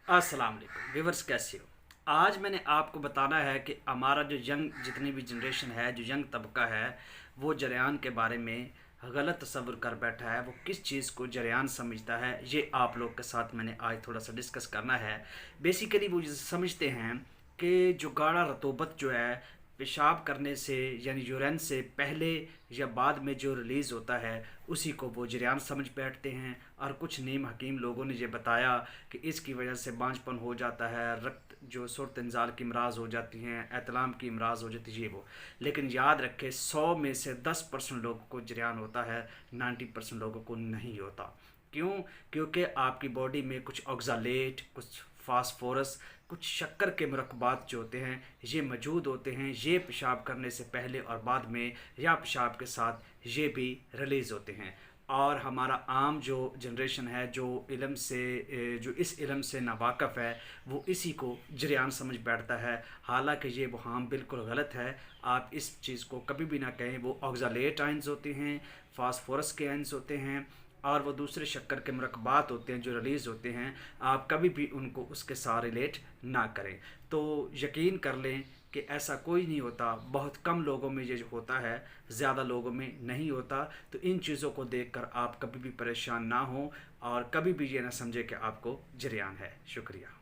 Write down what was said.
अस्सलाम वालेकुम व्यूवर्स, कैसे हो? आज मैंने आपको बताना है कि हमारा जो यंग जितनी भी जनरेशन है, जो यंग तबका है, वो जरियान के बारे में गलत तस्वुर कर बैठा है। वो किस चीज़ को जरियान समझता है, ये आप लोग के साथ मैंने आज थोड़ा सा डिस्कस करना है। बेसिकली वो ये समझते हैं कि जो गाढ़ा रतूबत जो है पेशाब करने से यानी यूरिन से पहले या बाद में जो रिलीज़ होता है, उसी को वो जरियान समझ बैठते हैं। और कुछ नीम हकीम लोगों ने ये बताया कि इसकी वजह से बांझपन हो जाता है, रक्त जो सूरत इंजाल की अमराज हो जाती हैं, एतलाम की अमराज हो जाती है, ये वो। लेकिन याद रखें, 100 में से 10% लोगों को जरियान होता है, 90% लोगों को नहीं होता। क्यों? क्योंकि आपकी बॉडी में कुछ ऑक्जालेट, कुछ फास्फोरस, कुछ शक्कर के मरकबात जो होते हैं, ये मौजूद होते हैं। ये पेशाब करने से पहले और बाद में या पेशाब के साथ ये भी रिलीज़ होते हैं। और हमारा आम जो जनरेशन है, जो जो इस इल्म से नावाकफ़ है, वो इसी को जरियान समझ बैठता है। हालांकि ये वहाँ बिल्कुल गलत है। आप इस चीज़ को कभी भी ना कहें। वो ऑक्जालेट आइंस होते हैं, फास्फोरस के आइंस होते हैं, और वो दूसरे शक्कर के मरकबात होते हैं जो रिलीज़ होते हैं। आप कभी भी उनको उसके साथ रिलेट ना करें। तो यकीन कर लें कि ऐसा कोई नहीं होता। बहुत कम लोगों में ये जो होता है, ज़्यादा लोगों में नहीं होता। तो इन चीज़ों को देखकर आप कभी भी परेशान ना हों और कभी भी ये ना समझें कि आपको जरियान है। शुक्रिया।